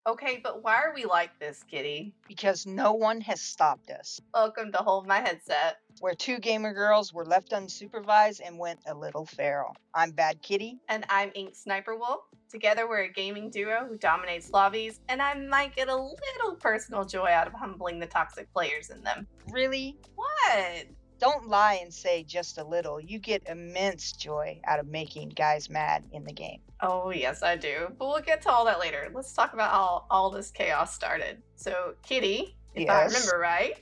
Okay, but why are we like this, Kitty? Because no one has stopped us. Welcome to Hold My Headset. Where two gamer girls were left unsupervised and went a little feral. I'm Bad Kitty. And I'm Ink Sniper Wolf. Together we're a gaming duo who dominates lobbies, and I might get a little personal joy out of humbling the toxic players in them. Really? What? Don't lie and say just a little. You get immense joy out of making guys mad in the game. Oh, yes, I do. But we'll get to all that later. Let's talk about how all this chaos started. So, Kitty, if I remember right,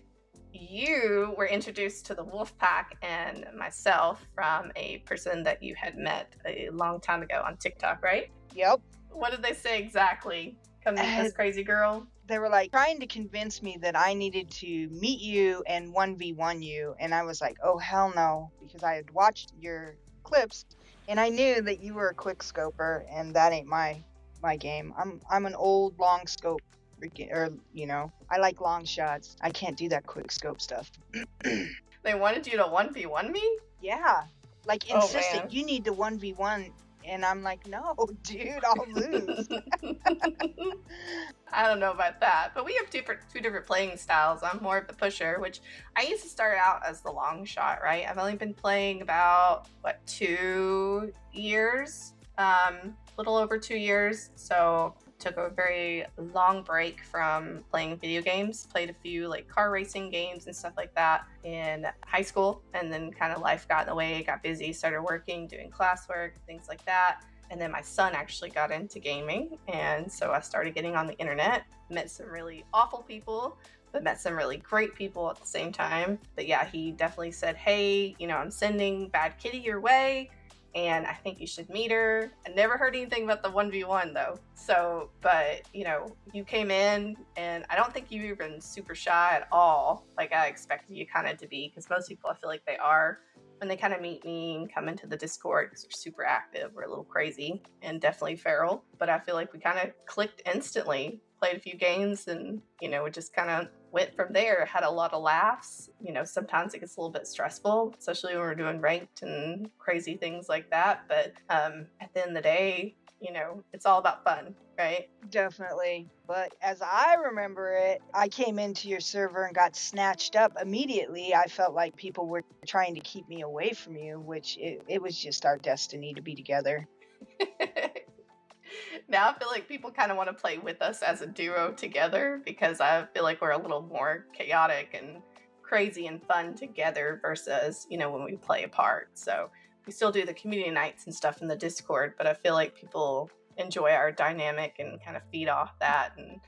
you were introduced to the wolf pack and myself from a person that you had met a long time ago on TikTok, right? Yep. What did they say exactly? Come meet this crazy girl? They were like trying to convince me that I needed to meet you and 1v1 you. And I was like, oh, hell no. Because I had watched your clips and I knew that you were a quick scoper and that ain't my game. I'm an old long scope. Or, I like long shots. I can't do that quick scope stuff. They wanted you to 1v1 me? Yeah. Like, insistent. Man. You need to 1v1. And I'm like, no, dude, I'll lose. I don't know about that. But we have two different playing styles. I'm more of the pusher, which I used to start out as the long shot, right? I've only been playing about, 2 years? Little over 2 years. So took a very long break from playing video games, played a few like car racing games and stuff like that in high school, and then kind of life got in the way, got busy, started working, doing classwork, things like that. And then my son actually got into gaming, and so I started getting on the internet, met some really awful people, but met some really great people at the same time. But yeah, he definitely said, hey, I'm sending Bad Kitty your way, and I think you should meet her. I never heard anything about the 1v1 though. So, but you came in and I don't think you've been super shy at all. Like I expected you kind of to be, because most people I feel like they are when they kind of meet me and come into the Discord because we're super active. We're a little crazy and definitely feral, but I feel like we kind of clicked instantly, played a few games and, we just kind of went from there, had a lot of laughs. Sometimes it gets a little bit stressful, especially when we're doing ranked and crazy things like that. But at the end of the day, it's all about fun, right? Definitely. But as I remember it, I came into your server and got snatched up immediately. I felt like people were trying to keep me away from you, which it was just our destiny to be together. Now I feel like people kind of want to play with us as a duo together because I feel like we're a little more chaotic and crazy and fun together versus, when we play apart. So we still do the community nights and stuff in the Discord, but I feel like people enjoy our dynamic and kind of feed off that and,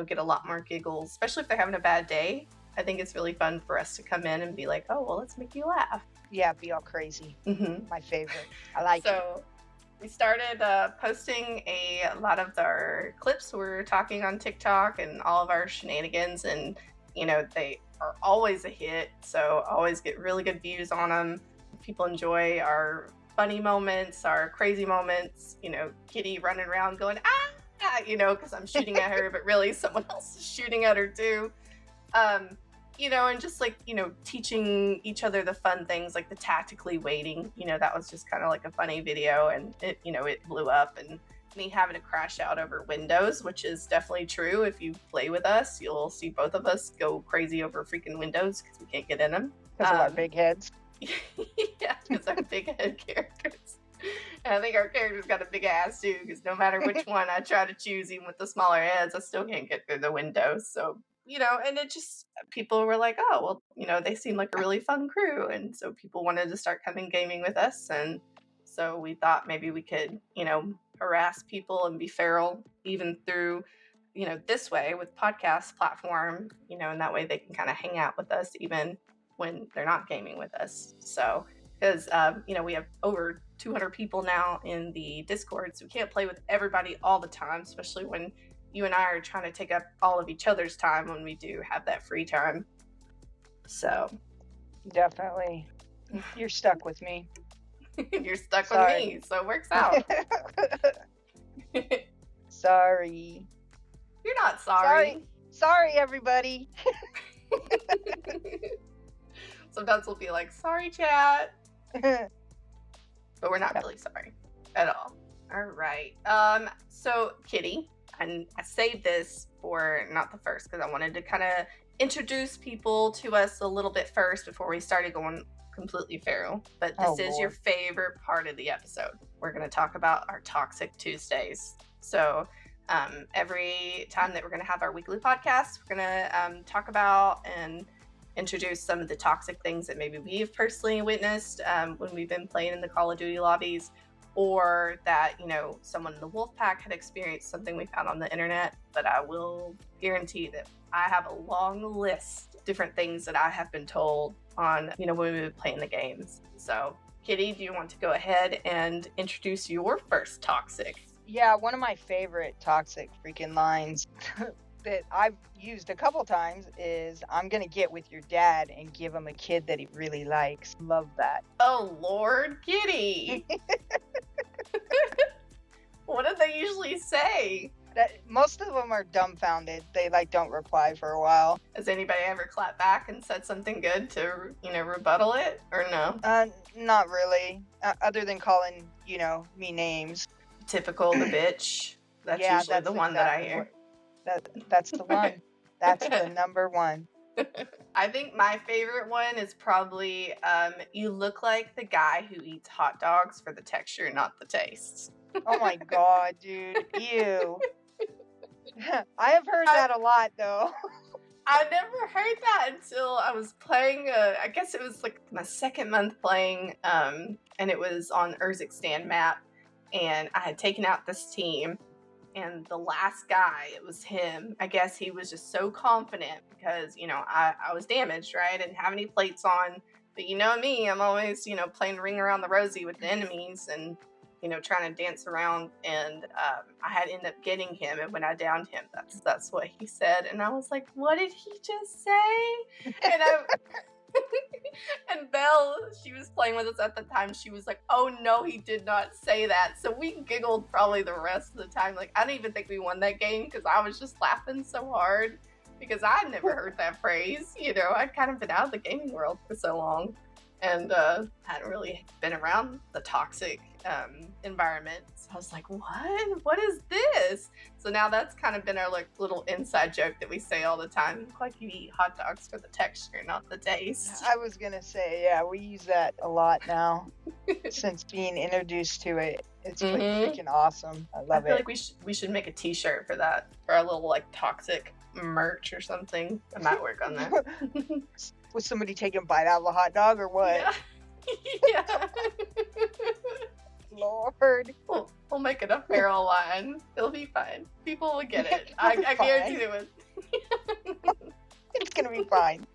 get a lot more giggles, especially if they're having a bad day. I think it's really fun for us to come in and be like, oh, well, let's make you laugh. Yeah, be all crazy. Mm-hmm. My favorite. I like it. So we started posting a lot of our clips. We're talking on TikTok and all of our shenanigans, and they are always a hit, so always get really good views on them. People enjoy our funny moments, our crazy moments, Kitty running around going because I'm shooting at her, but really someone else is shooting at her too. And just like, teaching each other the fun things like the tactically waiting, that was just kind of like a funny video, and it blew up, and me having to crash out over windows, which is definitely true. If you play with us, you'll see both of us go crazy over freaking windows because we can't get in them. Because of our big heads. Yeah, because our big head characters. And I think our characters got a big ass too, because no matter which one I try to choose, even with the smaller heads, I still can't get through the windows. So and it just, people were like, oh, well, they seem like a really fun crew. And so people wanted to start coming gaming with us. And so we thought maybe we could, harass people and be feral even through, this way with podcast platform, and that way they can kind of hang out with us even when they're not gaming with us. So, because, we have over 200 people now in the Discord, so we can't play with everybody all the time, especially when you and I are trying to take up all of each other's time when we do have that free time. So. Definitely. You're stuck with me. You're stuck with me, so it works out. Sorry. You're not sorry. Sorry, everybody. Sometimes we'll be like, sorry, chat. But we're not really sorry at all. All right. So, Kitty, And I saved this for not the first because I wanted to kind of introduce people to us a little bit first before we started going completely feral. But this is your favorite part of the episode. We're going to talk about our Toxic Tuesdays. So every time that we're going to have our weekly podcast, we're going to talk about and introduce some of the toxic things that maybe we've personally witnessed when we've been playing in the Call of Duty lobbies, or that, you know, someone in the wolf pack had experienced something we found on the internet. But I will guarantee that I have a long list of different things that I have been told on, you know, when we've been playing the games. So, Kitty, do you want to go ahead and introduce your first toxic? Yeah, one of my favorite toxic freaking lines that I've used a couple times is, I'm gonna get with your dad and give him a kid that he really likes. Love that. Oh, Lord, Kitty. What do they usually say? That most of them are dumbfounded. They don't reply for a while. Has anybody ever clapped back and said something good to, you know, rebuttal it, or no? Not really. Other than calling, you know, me names. Typical the bitch. That's usually the one that I hear. That's the one. That's the number one. I think my favorite one is probably, you look like the guy who eats hot dogs for the texture, not the taste. Oh my god, dude. Ew. I have heard that a lot, though. I never heard that until I was playing, I guess it was like my second month playing, and it was on Urzikstan map, and I had taken out this team, and the last guy, it was him. I guess he was just so confident because, you know, I was damaged, right? I didn't have any plates on, but you know me, I'm always, you know, playing ring around the rosy with the enemies and, you know, trying to dance around, and I had ended up getting him, and when I downed him, that's what he said, and I was like, what did he just say? And and Belle, she was playing with us at the time, she was like, oh no, he did not say that. So we giggled probably the rest of the time. Like, I don't even think we won that game because I was just laughing so hard because I'd never heard that phrase. You know, I'd kind of been out of the gaming world for so long and hadn't really been around the toxic environment. So I was like, what is this? So now that's kind of been our like little inside joke that we say all the time. Look like you eat hot dogs for the texture, not the taste. I was gonna say, yeah, we use that a lot now since being introduced to it. It's freaking awesome. I love it. I feel like we should make a t-shirt for that, for our little like toxic merch or something. I might work on that. Was somebody taking a bite out of a hot dog or what? Yeah. Yeah. Lord. We'll make it a feral line. It'll be fine. People will get it. I guarantee they would. It's gonna be fine.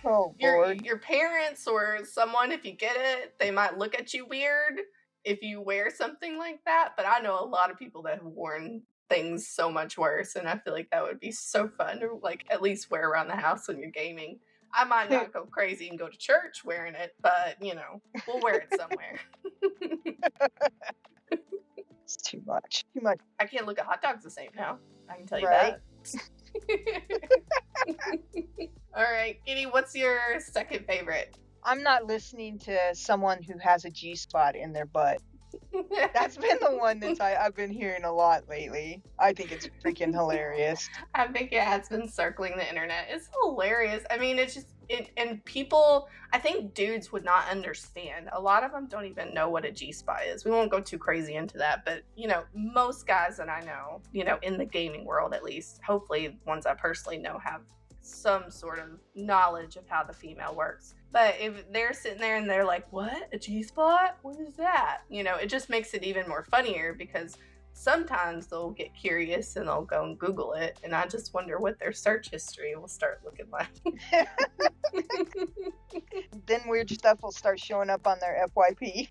Oh, Lord. Your parents or someone, if you get it, they might look at you weird if you wear something like that. But I know a lot of people that have worn things so much worse, and I feel like that would be so fun to like at least wear around the house when you're gaming. I might not go crazy and go to church wearing it, but you know, we'll wear it somewhere. It's too much. Too much. I can't look at hot dogs the same now. I can tell you that. All right, Kitty, what's your second favorite? I'm not listening to someone who has a G-spot in their butt. That's been the one that I've been hearing a lot lately. I think it's freaking hilarious. I think it has been circling the internet. It's hilarious. I mean, it's just, and people, I think dudes would not understand. A lot of them don't even know what a G-spot is. We won't go too crazy into that, but, you know, most guys that I know, you know, in the gaming world at least, hopefully ones I personally know have some sort of knowledge of how the female works. But if they're sitting there and they're like, what? A G-spot? What is that? You know, it just makes it even more funnier because sometimes they'll get curious and they'll go and Google it. And I just wonder what their search history will start looking like. Then weird stuff will start showing up on their FYP.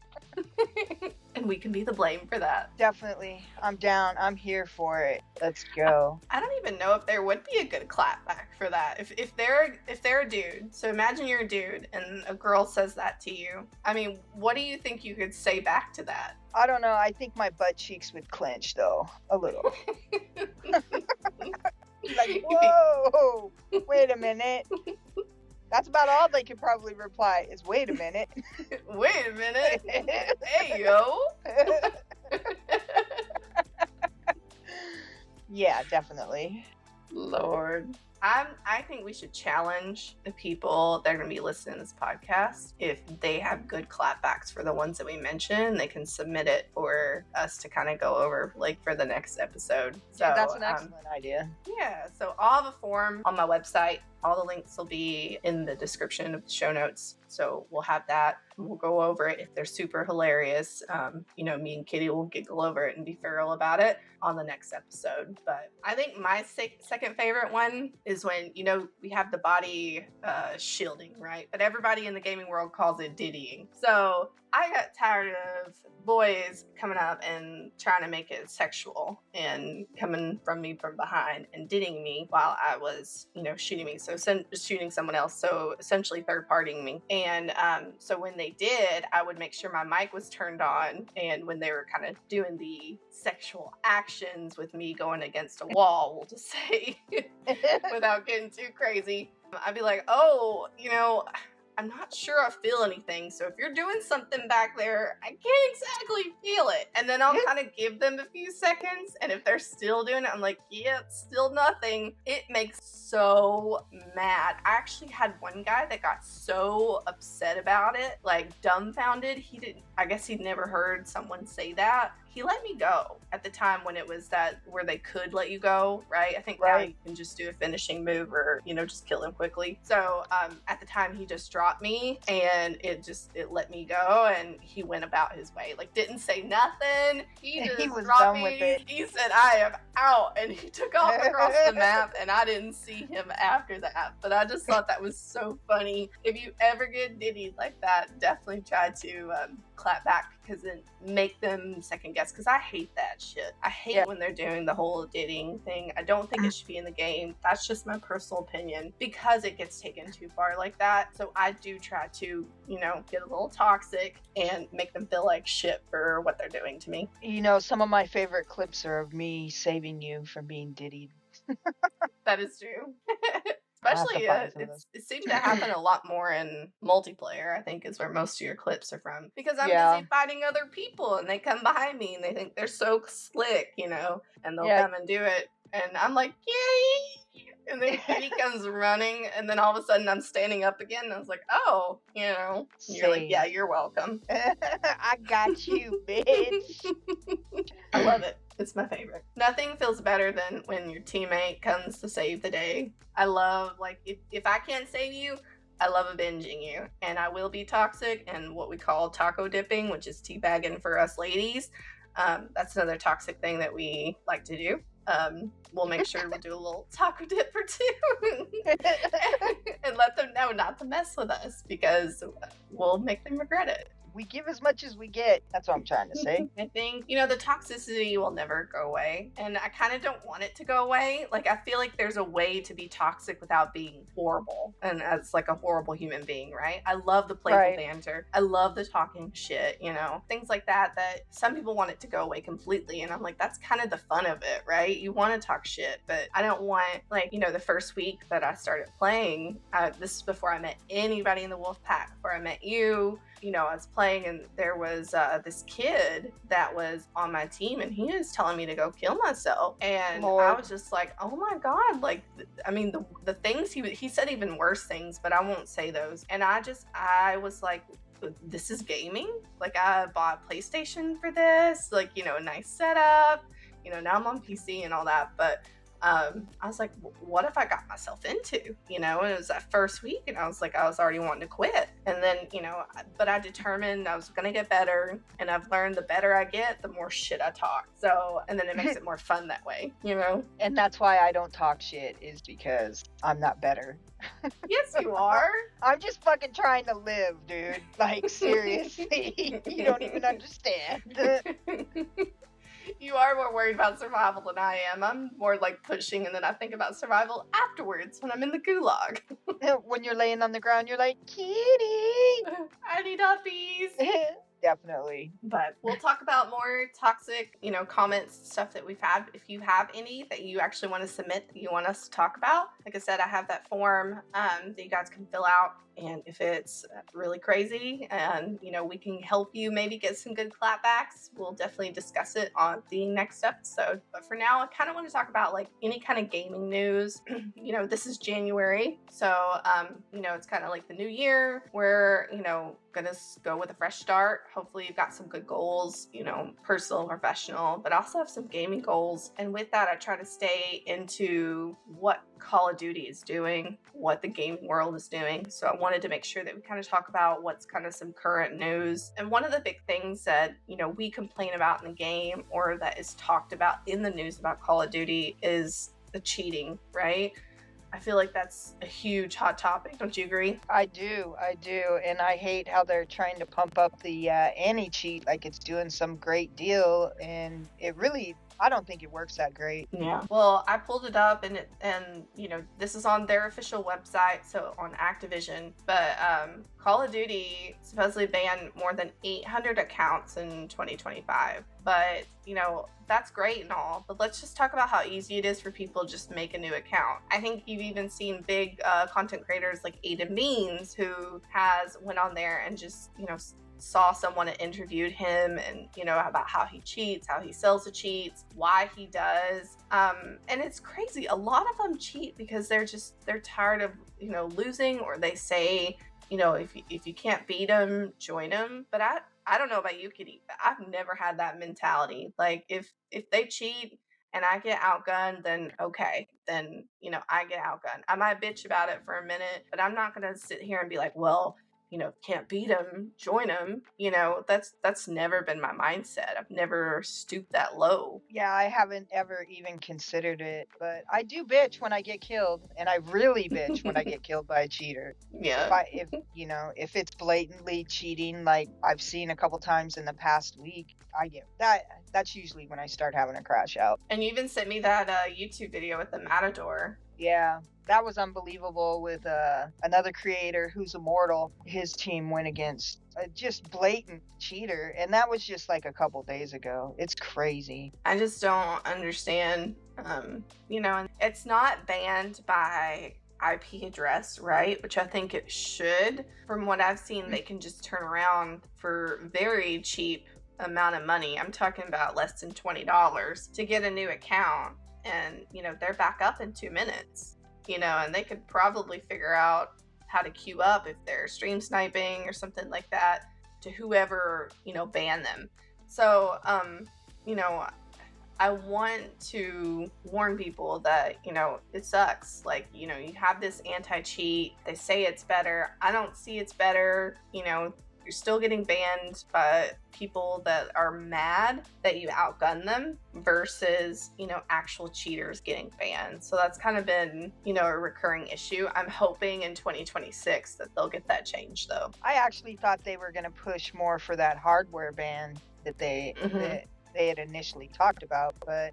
And we can be the blame for that. Definitely. I'm down. I'm here for it. Let's go. I don't even know if there would be a good clapback for that. If they're a dude, so imagine you're a dude and a girl says that to you. I mean, what do you think you could say back to that? I don't know. I think my butt cheeks would clench though. A little. Like, whoa, wait a minute. That's about all they could probably reply is, wait a minute. Wait a minute. Hey, yo. Yeah, definitely. Lord. I think we should challenge the people that are going to be listening to this podcast. If they have good clapbacks for the ones that we mentioned, they can submit it for us to kind of go over like for the next episode. So That's an excellent idea. Yeah, so I'll have a form on my website. All the links will be in the description of the show notes. So we'll have that. We'll go over it. If they're super hilarious, me and Kitty will giggle over it and be feral about it on the next episode. But I think my second favorite one is when, we have the body shielding, right? But everybody in the gaming world calls it diddying. So I got tired of boys coming up and trying to make it sexual and coming from me from behind and diddying me while I was, shooting me. So shooting someone else. So essentially third partying me. And so when they did, I would make sure my mic was turned on. And when they were kind of doing the sexual actions with me going against a wall, we'll just say, without getting too crazy, I'd be like, oh, I'm not sure I feel anything. So if you're doing something back there, I can't exactly feel it. And then I'll kind of give them a few seconds. And if they're still doing it, I'm like, yeah, it's still nothing. It makes so mad. I actually had one guy that got so upset about it, like dumbfounded. I guess he'd never heard someone say that. He let me go at the time when it was that where they could let you go, right? I think now you can just do a finishing move or, just kill him quickly. So at the time he just dropped me and it let me go and he went about his way. Like didn't say nothing. He was dropped done me. With it. He said, I am out. And he took off across the map and I didn't see him after that. But I just thought that was so funny. If you ever get diddied like that, definitely try to clap back because it make them second guess because I hate that shit. I hate when they're doing the whole diddying thing. I don't think it should be in the game. That's just my personal opinion because it gets taken too far like that. So I do try to, get a little toxic and make them feel like shit for what they're doing to me. Some of my favorite clips are of me saving you from being diddied. That is true. Especially, it seemed to happen a lot more in multiplayer, I think, is where most of your clips are from. Because I'm busy fighting other people, and they come behind me, and they think they're so slick, and they'll come and do it. And I'm like, yay! And then Kitty comes running, and then all of a sudden I'm standing up again, and I was like, oh, and you're like, yeah, you're welcome. I got you, bitch. I love it. It's my favorite. Nothing feels better than when your teammate comes to save the day. I love, if I can't save you, I love avenging you. And I will be toxic and what we call taco dipping, which is teabagging for us ladies. That's another toxic thing that we like to do. We'll make sure we do a little taco dip or two and let them know not to mess with us because we'll make them regret it. We give as much as we get. That's what I'm trying to say. I think, the toxicity will never go away. And I kind of don't want it to go away. Like, I feel like there's a way to be toxic without being horrible. And as like a horrible human being, right? I love the playful banter. I love the talking shit, things like that some people want it to go away completely. And I'm like, that's kind of the fun of it, right? You want to talk shit, but I don't want, the first week that I started playing, this is before I met anybody in the wolf pack, before I met you. I was playing and there was this kid that was on my team and he was telling me to go kill myself. And I was just like, oh my God. The things he said even worse things, but I won't say those. And I was like, this is gaming? Like I bought a PlayStation for this, a nice setup, now I'm on PC and all that. But I was like, what if I got myself into, and it was that first week and I was already wanting to quit. And then, but I determined I was going to get better and I've learned the better I get, the more shit I talk. So, and then it makes it more fun that way, And that's why I don't talk shit is because I'm not better. Yes, you are. I'm just fucking trying to live, dude. Like, seriously. You don't even understand. You are more worried about survival than I am. I'm more like pushing and then I think about survival afterwards when I'm in the gulag. When you're laying on the ground, you're like, Kitty! I need uppies. Definitely. But we'll talk about more toxic, comments, stuff that we've had. If you have any that you actually want to submit that you want us to talk about, like I said, I have that form that you guys can fill out And if it's really crazy and, we can help you maybe get some good clapbacks, we'll definitely discuss it on the next episode. But for now, I kind of want to talk about like any kind of gaming news. This is January. So, it's kind of like the new year. We're, gonna go with a fresh start. Hopefully you've got some good goals, personal, professional, but also have some gaming goals. And with that, I try to stay into what Call of Duty is doing, what the gaming world is doing. So I wanted to make sure that we kind of talk about what's kind of some current news. And one of the big things that, we complain about in the game, or that is talked about in the news about Call of Duty, is the cheating, right? I feel like that's a huge hot topic. Don't you agree? I do. And I hate how they're trying to pump up the anti-cheat like it's doing some great deal. And I don't think it works that great. Yeah. Well, I pulled it up and this is on their official website, so on Activision. But Call of Duty supposedly banned more than 800 accounts in 2025. But, that's great and all. But let's just talk about how easy it is for people just to make a new account. I think you've even seen big content creators like Aiden Beans, who went on there and just, saw someone that interviewed him and about how he cheats, how he sells the cheats, why he does, and it's crazy. A lot of them cheat because they're tired of losing, or they say if you can't beat them, join them. But I don't know about you, Kitty, but I've never had that mentality. Like if they cheat and I get outgunned, then okay, then I get outgunned. I might bitch about it for a minute, but I'm not gonna sit here and be like, well, can't beat them, join them. That's never been my mindset. I've never stooped that low. Yeah, I haven't ever even considered it, but I do bitch when I get killed, and I really bitch when I get killed by a cheater. Yeah. If it's blatantly cheating, like I've seen a couple times in the past week, I get that. That's usually when I start having a crash out. And you even sent me that YouTube video with the Matador. Yeah, that was unbelievable with another creator who's immortal. His team went against a just blatant cheater, and that was just like a couple days ago. It's crazy. I just don't understand. And it's not banned by IP address, right? Which I think it should. From what I've seen, they can just turn around for very cheap amount of money. I'm talking about less than $20 to get a new account. And, they're back up in 2 minutes, and they could probably figure out how to queue up if they're stream sniping or something like that to whoever, banned them. So, I want to warn people that, it sucks. Like, you have this anti-cheat. They say it's better. I don't see it's better. You're still getting banned by people that are mad that you outgun them versus, actual cheaters getting banned. So that's kind of been, a recurring issue. I'm hoping in 2026 that they'll get that changed, though. I actually thought they were going to push more for that hardware ban that they had initially talked about, but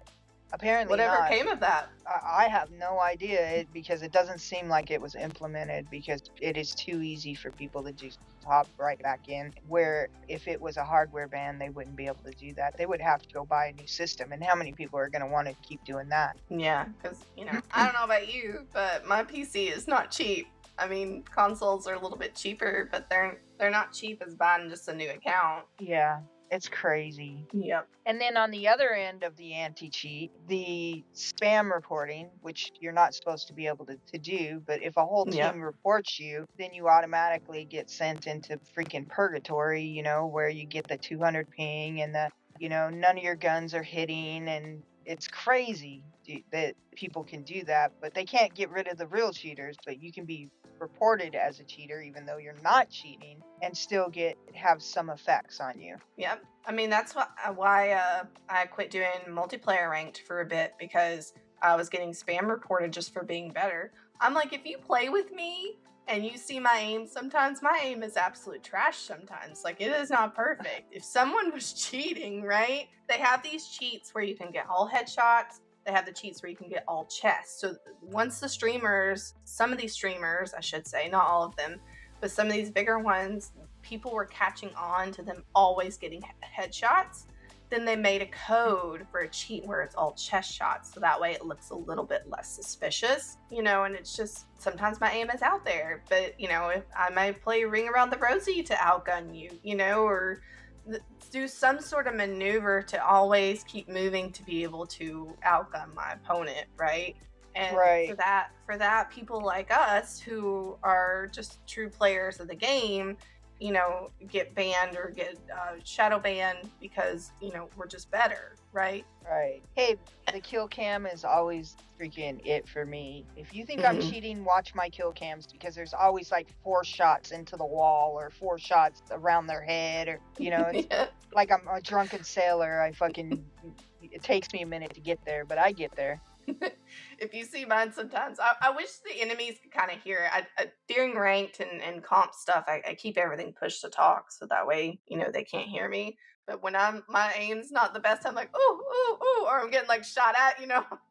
apparently whatever not. Came of that. I have no idea because it doesn't seem like it was implemented, because it is too easy for people to just hop right back in, where if it was a hardware ban, they wouldn't be able to do that. They would have to go buy a new system, and how many people are going to want to keep doing that? Yeah, because, I don't know about you, but my PC is not cheap. I mean, consoles are a little bit cheaper, but they're not cheap as buying just a new account. Yeah. It's crazy. Yep. And then on the other end of the anti-cheat, the spam reporting, which you're not supposed to be able to do, but if a whole team reports you, then you automatically get sent into freaking purgatory, where you get the 200 ping and the, none of your guns are hitting, and it's crazy that people can do that, but they can't get rid of the real cheaters, but you can be reported as a cheater even though you're not cheating and still have some effects on you. Yep. I mean, that's why I quit doing multiplayer ranked for a bit, because I was getting spam reported just for being better. I'm like, if you play with me and you see my aim, sometimes my aim is absolute trash sometimes. Like, it is not perfect. If someone was cheating, right? They have these cheats where you can get all headshots. They have the cheats where you can get all chests. So once some of these streamers, I should say, not all of them, but some of these bigger ones, people were catching on to them always getting headshots. then they made a code for a cheat where it's all chest shots, so that way it looks a little bit less suspicious, and it's just sometimes my aim is out there, but if I might play Ring Around the Rosie to outgun you, or do some sort of maneuver to always keep moving to be able to outgun my opponent, right? And for that, people like us who are just true players of the game, get banned or get shadow banned because, we're just better, right? Right. Hey, the kill cam is always freaking it for me. If you think I'm cheating, watch my kill cams, because there's always like 4 shots into the wall or 4 shots around their head, or, it's like I'm a drunken sailor. It takes me a minute to get there, but I get there. If you see mine sometimes, I wish the enemies could kind of hear it. During ranked and comp stuff, I keep everything pushed to talk, so that way, they can't hear me. But when my aim's not the best, I'm like, ooh, ooh, ooh, or I'm getting like shot at,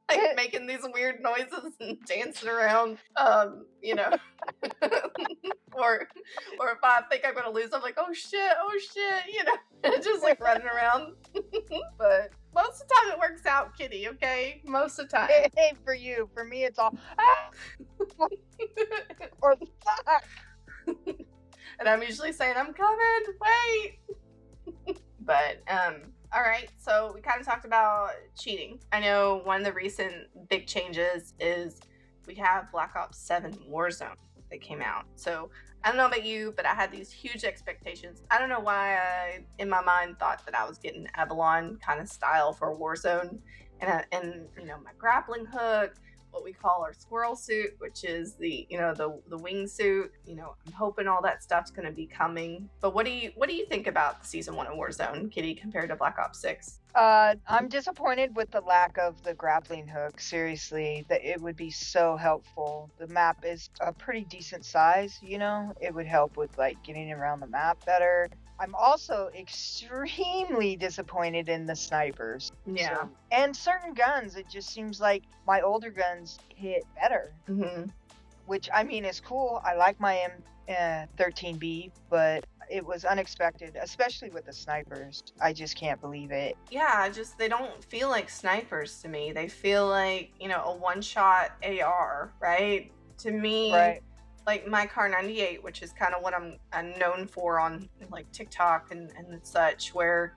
like making these weird noises and dancing around, or if I think I'm gonna lose, I'm like, oh shit, just like running around. But most of the time it works out, Kitty, okay? Most of the time. Hey, for you. For me, it's all, or fuck. And I'm usually saying, I'm coming, wait. But, all right, so we kind of talked about cheating. I know one of the recent big changes is we have Black Ops 7 Warzone that came out. So I don't know about you, but I had these huge expectations. I don't know why I, in my mind, thought that I was getting Avalon kind of style for Warzone. And my grappling hook, what we call our squirrel suit, which is the wingsuit. I'm hoping all that stuff's going to be coming. But what do you think about the season 1 of Warzone, Kitty, compared to Black Ops 6? I'm disappointed with the lack of the grappling hook. Seriously, that it would be so helpful. The map is a pretty decent size, it would help with like getting around the map better. I'm also extremely disappointed in the snipers. Yeah. So, and certain guns, it just seems like my older guns hit better. Mm-hmm. Which, I mean, is cool. I like my M13B, but it was unexpected, especially with the snipers. I just can't believe it. Yeah, they don't feel like snipers to me. They feel like, a one-shot AR, right? To me, right. Like my Car 98, which is kind of what I'm known for on like TikTok and such, where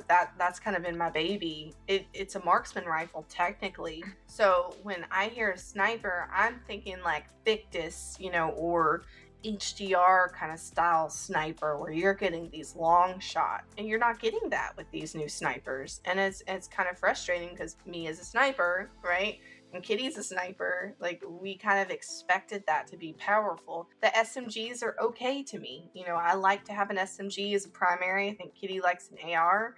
that's kind of been my baby. It's a marksman rifle technically. So when I hear a sniper, I'm thinking like Victus, or HDR kind of style sniper, where you're getting these long shots, and you're not getting that with these new snipers, and it's kind of frustrating because me as a sniper, right? And Kitty's a sniper, like we kind of expected that to be powerful. The SMGs are okay to me. I like to have an SMG as a primary. I think Kitty likes an AR.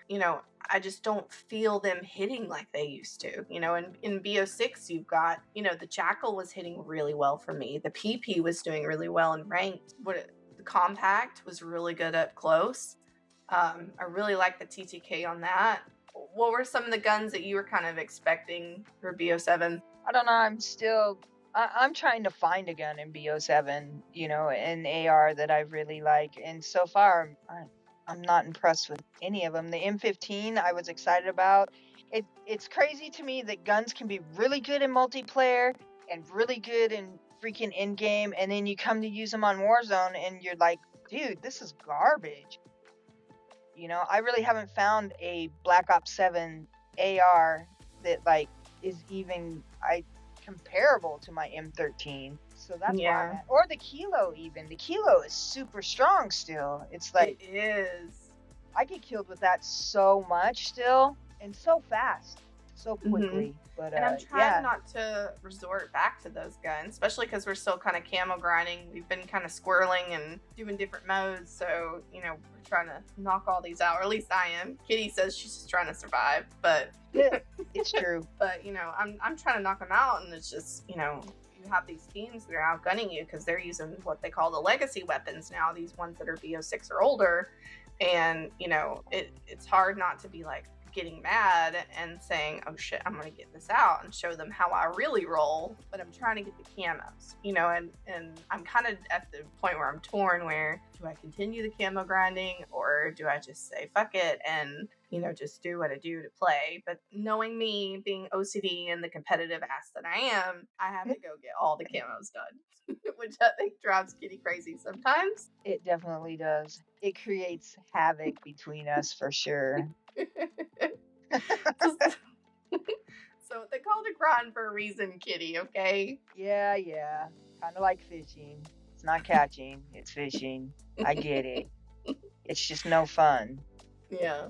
I just don't feel them hitting like they used to. In BO6, you've got, the Jackal was hitting really well for me. The PP was doing really well in ranked. The Compact was really good up close. I really like the TTK on that. What were some of the guns that you were kind of expecting for BO7? I don't know. I'm trying to find a gun in BO7, an AR that I really like. And so far, I'm not impressed with any of them. The M15 I was excited about. It's crazy to me that guns can be really good in multiplayer and really good in freaking in-game. And then you come to use them on Warzone and you're like, dude, this is garbage. I really haven't found a Black Ops 7 AR that like is even comparable to my M13. So that's why I'm at. Or the Kilo even. The Kilo is super strong still. It's like it is. I get killed with that so much still and so fast, so quickly. Mm-hmm. But and I'm trying not to resort back to those guns, especially because we're still kind of camo grinding. We've been kind of squirreling and doing different modes, so we're trying to knock all these out, or at least I am. Kitty says she's just trying to survive, but it's true. But I'm trying to knock them out, and it's just you have these teams that are outgunning you because they're using what they call the legacy weapons now. These ones that are BO6 or older, and it's hard not to be like getting mad and saying, oh shit, I'm gonna get this out and show them how I really roll. But I'm trying to get the camos, and I'm kind of at the point where I'm torn, where do I continue the camo grinding, or do I just say fuck it and just do what I do to play. But knowing me, being OCD and the competitive ass that I am, I have to go get all the camos done, which I think drives Kitty crazy sometimes. It definitely does. It creates havoc between us for sure. So they called it grind for a reason, Kitty, okay? Yeah. Kind of like fishing. It's not catching, it's fishing. I get it. It's just no fun. Yeah.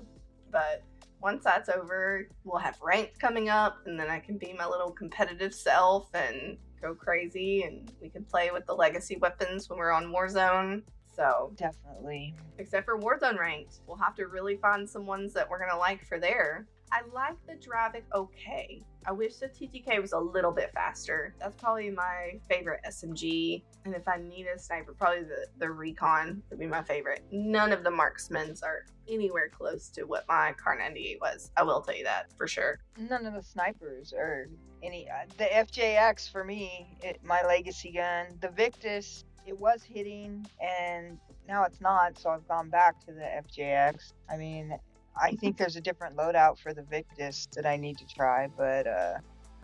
But once that's over, we'll have ranked coming up, and then I can be my little competitive self and go crazy, and we can play with the legacy weapons when we're on Warzone. So, Definitely. except for Warzone ranked, we'll have to really find some ones that we're gonna like for there. I like the Dravic okay. I wish the TTK was a little bit faster. That's probably my favorite SMG. And if I need a sniper, probably the Recon would be my favorite. None of the marksmans are anywhere close to what my Kar 98 was. I will tell you that for sure. None of the snipers or any. The FJX for me, my legacy gun. The Victus, it was hitting and now it's not. So I've gone back to the FJX. I mean, I think there's a different loadout for the Victus that I need to try, but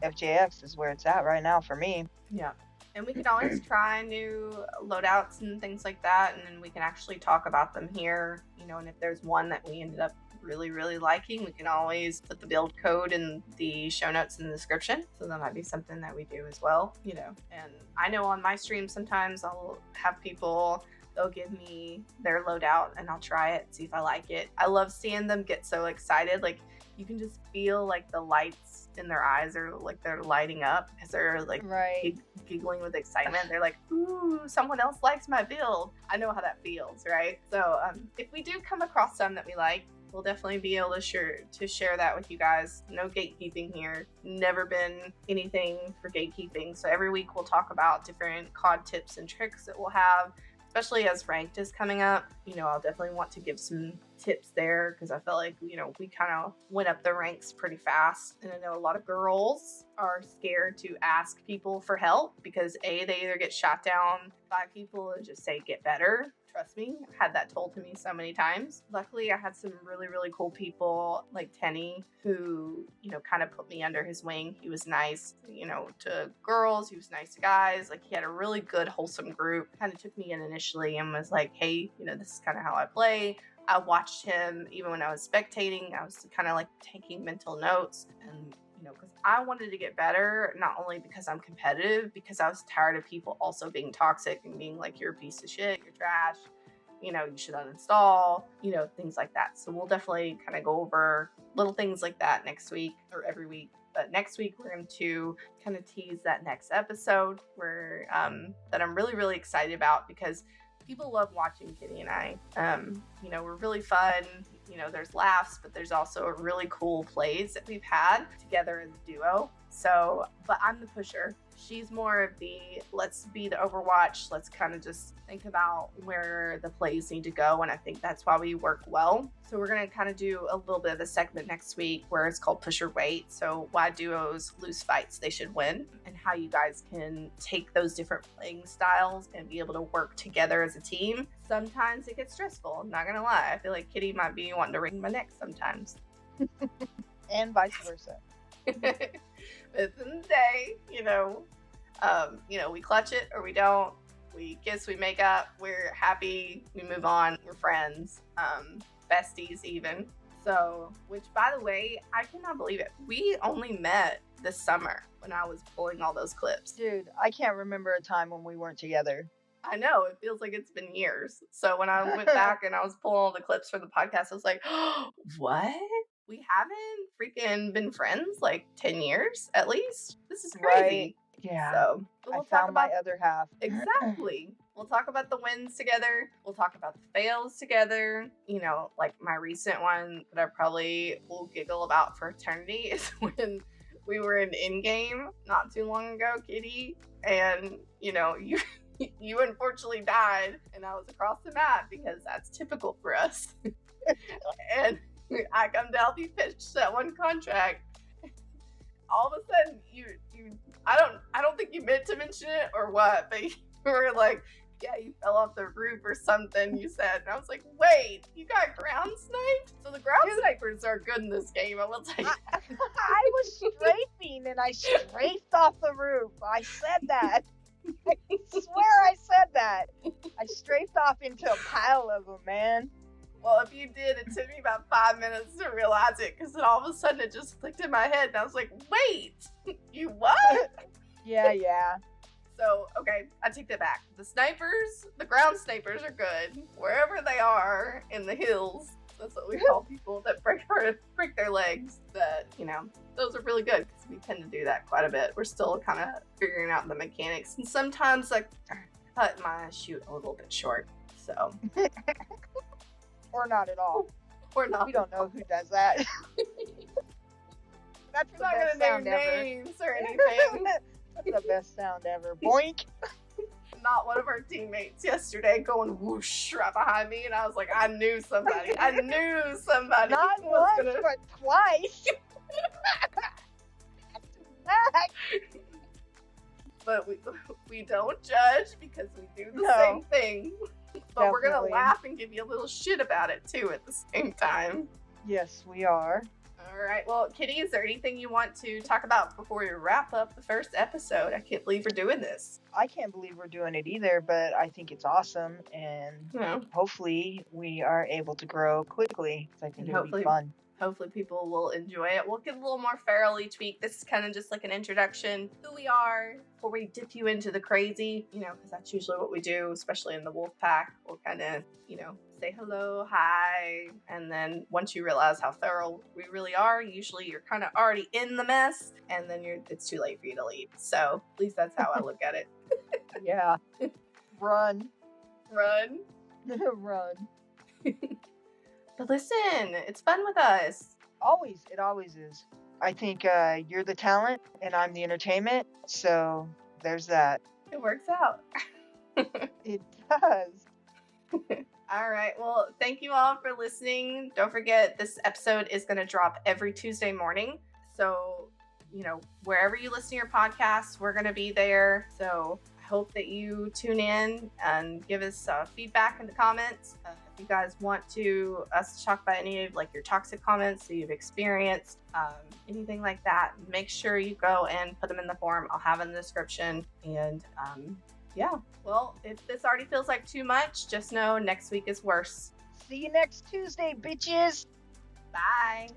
FJX is where it's at right now for me. Yeah. And we can always try new loadouts and things like that, and then we can actually talk about them here, and if there's one that we ended up really, really liking, we can always put the build code in the show notes in the description. So that might be something that we do as well, And I know on my stream sometimes I'll have people, they'll give me their loadout and I'll try it, see if I like it. I love seeing them get so excited. Like, you can just feel like the lights in their eyes are like they're lighting up because they're like giggling with excitement. They're like, ooh, someone else likes my build. I know how that feels, right? So if we do come across some that we like, we'll definitely be able to share that with you guys. No gatekeeping here. Never been anything for gatekeeping. So every week we'll talk about different COD tips and tricks that we'll have, especially as ranked is coming up. I'll definitely want to give some tips there because I felt like, we kind of went up the ranks pretty fast. And I know a lot of girls are scared to ask people for help because they either get shot down by people and just say, get better. Trust me, I've had that told to me so many times. Luckily, I had some really, really cool people like Tenny who, kind of put me under his wing. He was nice, to girls. He was nice to guys. Like, he had a really good, wholesome group. Kind of took me in initially and was like, hey, this is kind of how I play. I watched him even when I was spectating. I was kind of like taking mental notes and because I wanted to get better, not only because I'm competitive, because I was tired of people also being toxic and being like, you're a piece of shit, you're trash, you should uninstall, things like that. So we'll definitely kind of go over little things like that next week or every week. But next week, we're going to kind of tease that next episode where that I'm really, really excited about because people love watching Kitty and I. We're really fun. There's laughs, but there's also really cool plays that we've had together as a duo. So, but I'm the pusher. She's more of the, let's be the Overwatch. Let's kind of just think about where the plays need to go. And I think that's why we work well. So we're going to kind of do a little bit of a segment next week where it's called Push Your Weight. So why duos lose fights they should win, and how you guys can take those different playing styles and be able to work together as a team. Sometimes it gets stressful. I'm not going to lie. I feel like Kitty might be wanting to wring my neck sometimes. And vice versa. But at the end of the day, we clutch it or we don't. We kiss, we make up, we're happy, we move on, we're friends, besties even. So, which by the way, I cannot believe it. We only met this summer when I was pulling all those clips. Dude, I can't remember a time when we weren't together. I know, it feels like it's been years. So when I went back and I was pulling all the clips for the podcast, I was like, oh, what? We haven't freaking been friends like 10 years at least? This is crazy. Right. Yeah. So I found my other half. Exactly. We'll talk about the wins together. We'll talk about the fails together. Like my recent one that I probably will giggle about for eternity is when we were in in-game not too long ago, Kitty. And, you unfortunately died and I was across the map because that's typical for us. And I come to help you pitch that one contract. All of a sudden, I don't think you meant to mention it or what, but you were like, Yeah, you fell off the roof or something, you said. And I was like, wait, you got ground sniped? So the ground snipers are good in this game, I will tell you. I was strafing and I strafed off the roof. I said that. I swear I said that. I strafed off into a pile of them, man. Well, if you did, it took me about 5 minutes to realize it, because then all of a sudden it just clicked in my head, and I was like, wait, you what? Yeah. So, okay, I take that back. The snipers, the ground snipers are good. Wherever they are in the hills, that's what we call people that break their legs. That, those are really good, because we tend to do that quite a bit. We're still kind of figuring out the mechanics. And sometimes I cut my shoot a little bit short, so... Or not at all. Or not. We don't know who does that. That's the not best gonna sound name ever. names or anything. That's the best sound ever. Boink. Not one of our teammates yesterday going whoosh right behind me, and I was like, I knew somebody. I knew somebody. Not was once, but twice. But we don't judge, because we do the No. same thing. But we're gonna Definitely. laugh and give you a little shit about it too at the same time. Yes, we are. All right. Well, Kitty, is there anything you want to talk about before we wrap up the first episode? I can't believe we're doing this. I can't believe we're doing it either, but I think it's awesome, and Yeah. hopefully we are able to grow quickly. I think it'll be fun. Hopefully people will enjoy it. We'll get a little more feral each week. This is kind of just like an introduction, who we are, before we dip you into the crazy, because that's usually what we do, especially in the wolf pack. We'll kind of, say hello, hi, and then once you realize how feral we really are, usually you're kind of already in the mess, and then it's too late for you to leave. So at least that's how I look at it. Yeah. Run. Run. Run. But listen, it's fun with us. Always. It always is. I think you're the talent and I'm the entertainment. So there's that. It works out. It does. All right. Well, thank you all for listening. Don't forget, this episode is going to drop every Tuesday morning. So, wherever you listen to your podcasts, we're going to be there. So I hope that you tune in and give us feedback in the comments. If you guys want us to talk about any of your toxic comments that you've experienced, anything like that, make sure you go and put them in the form. I'll have in the description. And yeah, well, if this already feels like too much, just know next week is worse. See you next Tuesday, bitches. Bye.